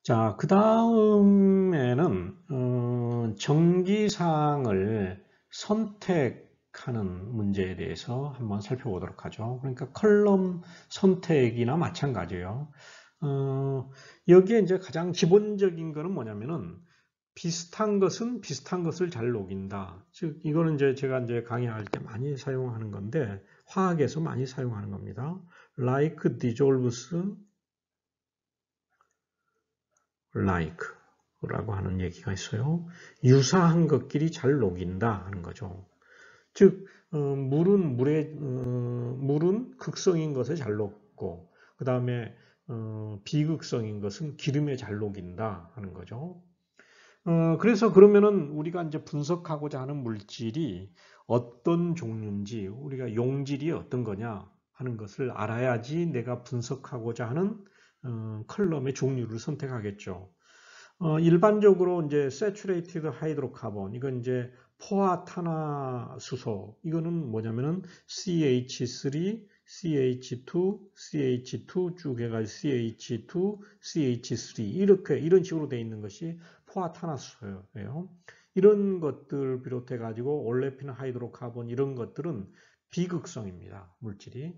자, 그 다음에는 전기사항을 선택하는 문제에 대해서 한번 살펴보도록 하죠. 그러니까 컬럼 선택이나 마찬가지예요. 여기에 이제 가장 기본적인 거는 뭐냐면은 비슷한 것은 비슷한 것을 잘 녹인다. 즉, 이거는 이제 제가 이제 강의할 때 많이 사용하는 건데, 화학에서 많이 사용하는 겁니다. Like dissolves like라고 하는 얘기가 있어요. 유사한 것끼리 잘 녹인다 하는 거죠. 즉, 물은 극성인 것에 잘 녹고, 그 다음에 비극성인 것은 기름에 잘 녹인다 하는 거죠. 그래서 그러면은 우리가 이제 분석하고자 하는 물질이 어떤 종류인지, 우리가 용질이 어떤 거냐 하는 것을 알아야지 내가 분석하고자 하는 컬럼의 종류를 선택하겠죠. 일반적으로 이제 saturated hydrocarbon, 이건 이제 포화탄화수소, 이거는 뭐냐면은 CH3, CH2, CH2 쭉 해가지고 CH2, CH3 이렇게 이런 식으로 되어 있는 것이 포화탄화수소예요. 이런 것들 비롯해 가지고 올레핀 하이드로카본 이런 것들은 비극성입니다, 물질이.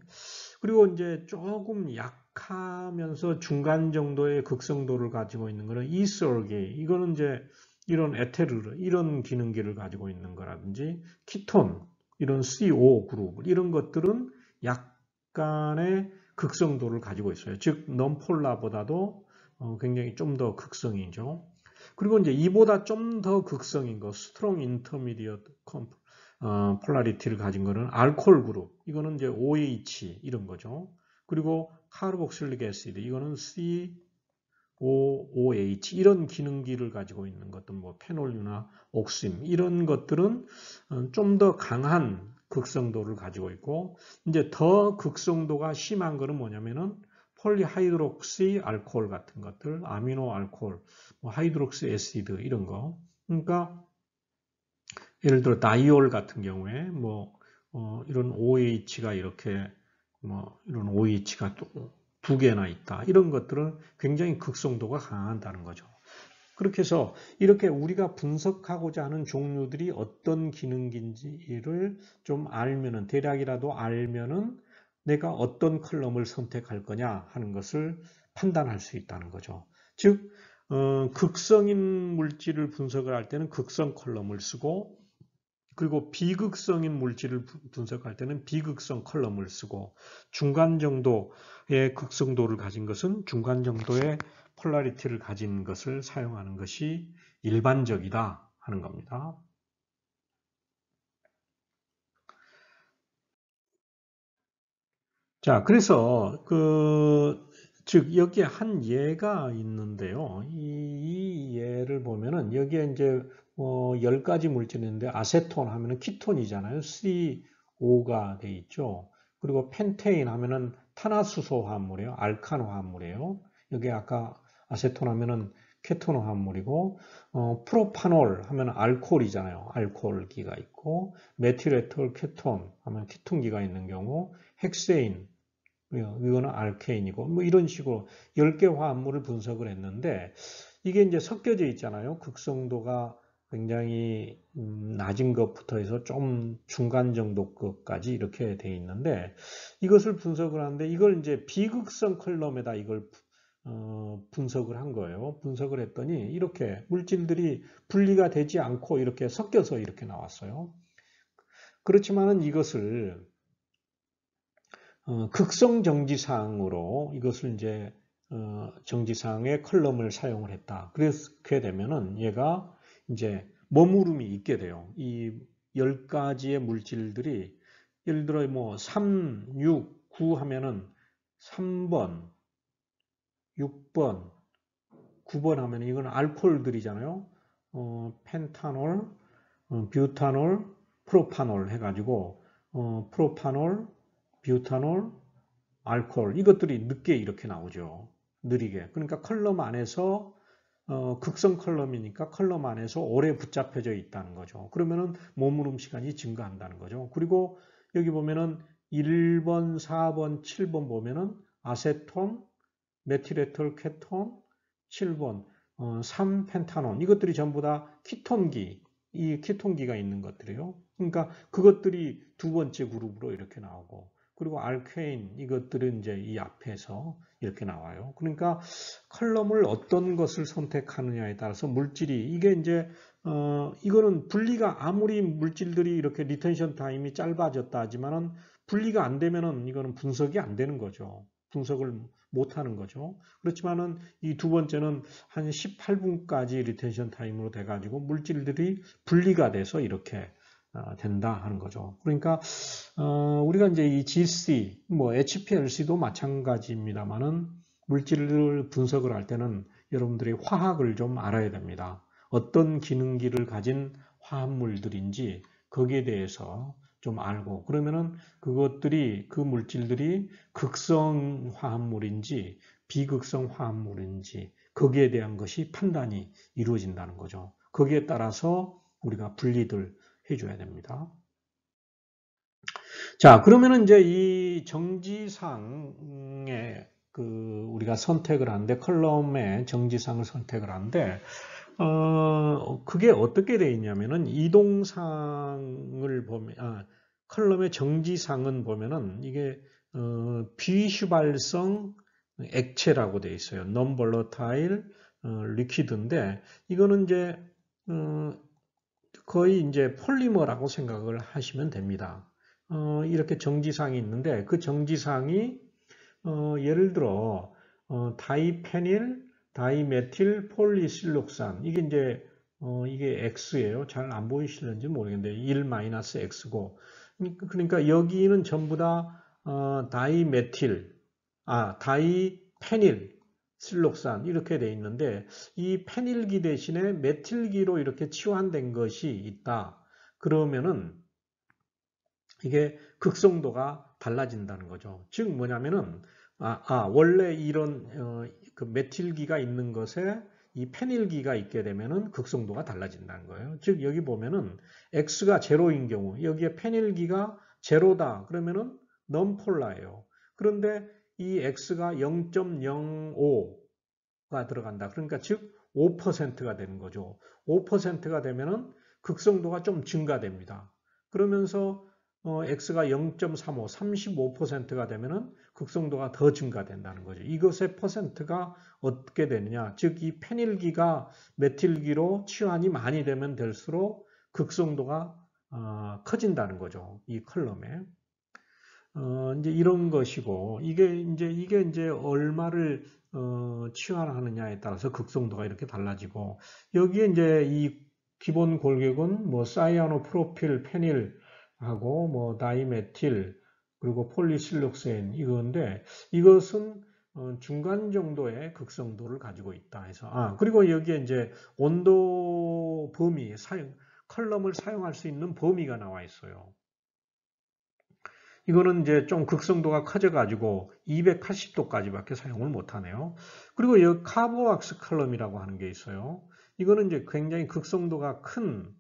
그리고 이제 조금 약하면서 중간 정도의 극성도를 가지고 있는 거는 이솔기, 이거는 이제 이런 에테르, 이런 기능기를 가지고 있는 거라든지 키톤, 이런 CO 그룹, 이런 것들은 약간의 극성도를 가지고 있어요. 즉, 넘폴라보다도 굉장히 좀 더 극성이죠. 그리고 이제 이보다 좀 더 극성인 거, 스트롱 인터미디어트 폴라리티를 가진 거는 알코올 그룹, 이거는 이제 OH 이런 거죠. 그리고 카르복실릭 애시드, 이거는 COOH 이런 기능기를 가지고 있는 것들, 뭐 페놀류나 옥심 이런 것들은 좀 더 강한 극성도를 가지고 있고, 이제 더 극성도가 심한 거는 뭐냐면은 폴리하이드록시 알코올 같은 것들, 아미노 알코올, 뭐 하이드록시 애시드 이런 거. 그러니까 예를 들어 다이올 같은 경우에 뭐 이런 OH가 이렇게 뭐 이런 OH가 또 두 개나 있다. 이런 것들은 굉장히 극성도가 강하다는 거죠. 그렇게 해서 이렇게 우리가 분석하고자 하는 종류들이 어떤 기능인지를 좀 알면은, 대략이라도 알면은 내가 어떤 컬럼을 선택할 거냐 하는 것을 판단할 수 있다는 거죠. 즉, 극성인 물질을 분석을 할 때는 극성 컬럼을 쓰고, 그리고 비극성인 물질을 분석할 때는 비극성 컬럼을 쓰고, 중간 정도의 극성도를 가진 것은 중간 정도의 폴라리티를 가진 것을 사용하는 것이 일반적이다 하는 겁니다. 자, 그래서 즉 여기에 한 예가 있는데요. 이 예를 보면은 여기에 이제 10가지 물질이 있는데, 아세톤 하면은 키톤이잖아요. CO가 돼 있죠. 그리고 펜테인 하면은 탄화수소 화합물이에요. 알카노 화합물이에요. 여기 아까 아세톤 하면은 케토노 화합물이고, 프로파놀 하면 알코올이잖아요. 알코올기가 있고, 메틸에톨 케톤 하면 케톤기가 있는 경우, 헥세인, 이거는 알케인이고, 뭐 이런 식으로 10개 화합물을 분석을 했는데, 이게 이제 섞여져 있잖아요. 극성도가 굉장히 낮은 것부터 해서 좀 중간 정도 것까지 이렇게 돼 있는데, 이것을 분석을 하는데, 이걸 이제 비극성 컬럼에다 이걸 분석을 한 거예요. 분석을 했더니 이렇게 물질들이 분리가 되지 않고 이렇게 섞여서 이렇게 나왔어요. 그렇지만은 이것을 극성 정지사항으로 이것을 이제 정지사항의 컬럼을 사용을 했다. 그렇게 되면은 얘가 이제 머무름이 있게 돼요. 이 10가지의 물질들이 예를 들어 뭐 3, 6, 9 하면은 3번, 6번, 9번 하면 이건 알코올들이잖아요. 펜타놀, 뷰타놀, 프로파놀 해가지고 프로파놀, 뷰타놀, 알코올 이것들이 늦게 이렇게 나오죠. 느리게. 그러니까 컬럼 안에서 극성 컬럼이니까 컬럼 안에서 오래 붙잡혀져 있다는 거죠. 그러면은 머무름 시간이 증가한다는 거죠. 그리고 여기 보면은 1번, 4번, 7번 보면은 아세톤, 메틸에톨 케톤, 실본, 3펜타논 이것들이 전부 다 키톤기, 이 키톤기가 있는 것들이요. 그러니까 그것들이 두 번째 그룹으로 이렇게 나오고 그리고 알케인 이것들은 이제 이 앞에서 이렇게 나와요. 그러니까 컬럼을 어떤 것을 선택하느냐에 따라서 물질이 이게 이제 이거는 분리가 아무리 물질들이 이렇게 리텐션 타임이 짧아졌다 하지만은 분리가 안 되면은 이거는 분석이 안 되는 거죠. 분석을 못 하는 거죠. 그렇지만은 이 두 번째는 한 18분까지 리텐션 타임으로 돼가지고 물질들이 분리가 돼서 이렇게 된다 하는 거죠. 그러니까 우리가 이제 이 GC, 뭐 HPLC도 마찬가지입니다만은 물질을 분석을 할 때는 여러분들이 화학을 좀 알아야 됩니다. 어떤 기능기를 가진 화합물들인지 거기에 대해서 좀 알고 그러면은 그것들이 그 물질들이 극성 화합물인지 비극성 화합물인지 거기에 대한 것이 판단이 이루어진다는 거죠. 거기에 따라서 우리가 분리를 해줘야 됩니다. 자, 그러면은 이제 이 정지상에 우리가 선택을 하는데 컬럼의 정지상을 선택을 하는데 그게 어떻게 되어 있냐면은 이동상을 보면 컬럼의 정지상은 보면은 이게 비휘발성 액체라고 되어 있어요. non-volatile liquid인데 이거는 이제 거의 이제 폴리머라고 생각을 하시면 됩니다. 이렇게 정지상이 있는데 그 정지상이 예를 들어 다이페닐, 다이메틸 폴리실록산 이게 이제 이게 X예요. 잘 안 보이시는지 모르겠는데 1-X고 그러니까 여기는 전부 다 다이메틸, 다이페닐 실록산 이렇게 돼 있는데 이 페닐기 대신에 메틸기로 이렇게 치환된 것이 있다. 그러면은 이게 극성도가 달라진다는 거죠. 즉 뭐냐면은 원래 이런 그 메틸기가 있는 것에 이 페닐기가 있게 되면은 극성도가 달라진다는 거예요. 즉 여기 보면은 X가 제로인 경우 여기에 페닐기가 제로다 그러면은 넘폴라예요. 그런데 이 X가 0.05가 들어간다. 그러니까 즉 5%가 되는 거죠. 5%가 되면은 극성도가 좀 증가됩니다. 그러면서 X가 0.35, 35%가 되면은 극성도가 더 증가된다는 거죠. 이것의 퍼센트가 어떻게 되느냐? 즉, 이 페닐기가 메틸기로 치환이 많이 되면 될수록 극성도가 커진다는 거죠. 이 컬럼에. 이제 이런 것이고, 이게 이제 얼마를 치환하느냐에 따라서 극성도가 이렇게 달라지고, 여기에 이제 이 기본 골격은 뭐 사이아노 프로필 페닐 하고 뭐 다이메틸 그리고 폴리실록센 이건데 이것은 중간 정도의 극성도를 가지고 있다 해서 그리고 여기에 이제 온도 범위 컬럼을 사용할 수 있는 범위가 나와 있어요. 이거는 이제 좀 극성도가 커져가지고 280도까지밖에 사용을 못하네요. 그리고 여기 카보왁스 컬럼이라고 하는 게 있어요. 이거는 이제 굉장히 극성도가 큰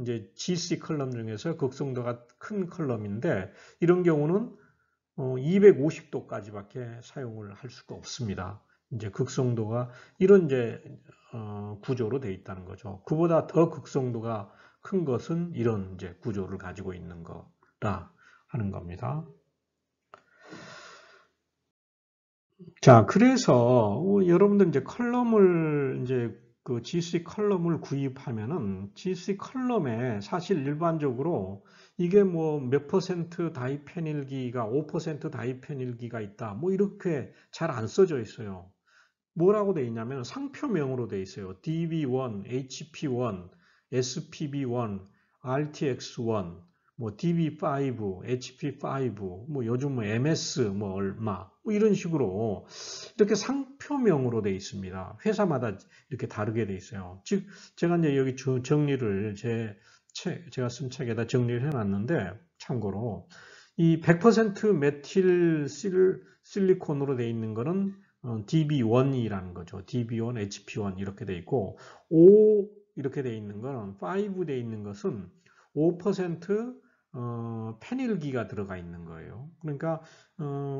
이제 GC 컬럼 중에서 극성도가 큰 컬럼인데 이런 경우는 250도까지밖에 사용을 할 수가 없습니다. 이제 극성도가 이런 이제 구조로 되어 있다는 거죠. 그보다 더 극성도가 큰 것은 이런 이제 구조를 가지고 있는 거라 하는 겁니다. 자, 그래서 여러분들 이제 컬럼을 이제 그 GC 컬럼을 구입하면은 GC 컬럼에 사실 일반적으로 이게 뭐 몇 퍼센트 다이페닐기가 5% 다이페닐기가 있다. 뭐 이렇게 잘 안 써져 있어요. 뭐라고 돼 있냐면 상표명으로 돼 있어요. DB1, HP1, SPB1, RTX1, 뭐 DB5, HP5, 뭐 요즘 뭐 MS 뭐 얼마 뭐 이런 식으로 이렇게 상표명으로 돼 있습니다. 회사마다 이렇게 다르게 돼 있어요. 즉 제가 이제 여기 정리를 제가 쓴 책에다 정리를 해놨는데 참고로 이 100% 메틸 실리콘으로 돼 있는 거는 DB1이라는 거죠. DB1, HP1 이렇게 돼 있고 5 이렇게 돼 있는 거는 5 돼 있는 것은 5% 페닐기가 들어가 있는 거예요. 그러니까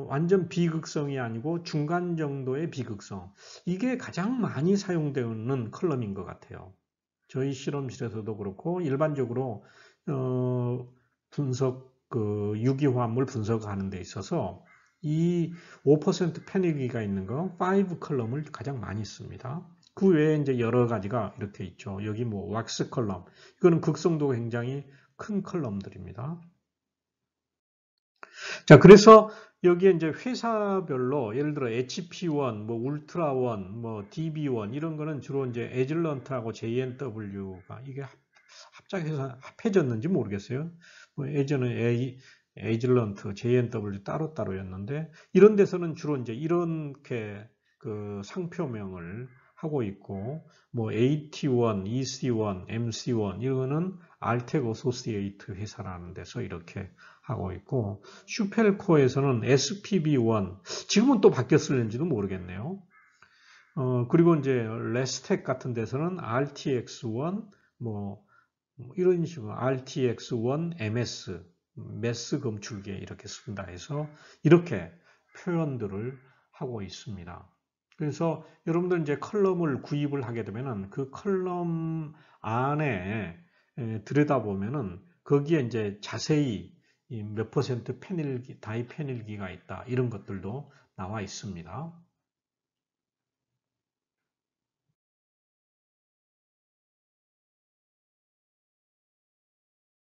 완전 비극성이 아니고 중간 정도의 비극성. 이게 가장 많이 사용되는 컬럼인 것 같아요. 저희 실험실에서도 그렇고 일반적으로 분석 그 유기화합물 분석하는 데 있어서 이 5% 페닐기가 있는 거 5 컬럼을 가장 많이 씁니다. 그 외에 이제 여러 가지가 이렇게 있죠. 여기 뭐 왁스 컬럼. 이거는 극성도가 굉장히 큰 컬럼들입니다. 자, 그래서 여기에 이제 회사별로 예를 들어 HP1, 뭐 울트라1, 뭐 DB1 이런 거는 주로 이제 에즐런트하고 JNW가 이게 합작해서 합해졌는지 모르겠어요. 뭐 예전에 에즐런트, JNW 따로따로였는데 이런 데서는 주로 이제 이렇게 그 상표명을 하고 있고 뭐 AT1, EC1, MC1 이거는 알텍 어소시에이트 회사라는 데서 이렇게 하고 있고 슈펠코에서는 SPB1 지금은 또 바뀌었을는지도 모르겠네요. 그리고 이제 레스텍 같은 데서는 RTX1 뭐 이런 식으로 RTX1 MS 매스 검출기에 이렇게 쓴다 해서 이렇게 표현들을 하고 있습니다. 그래서 여러분들 이제 컬럼을 구입을 하게 되면은 그 컬럼 안에 들여다보면은 거기에 이제 자세히 몇 퍼센트 페닐기, 다이페닐기가 있다 이런 것들도 나와 있습니다.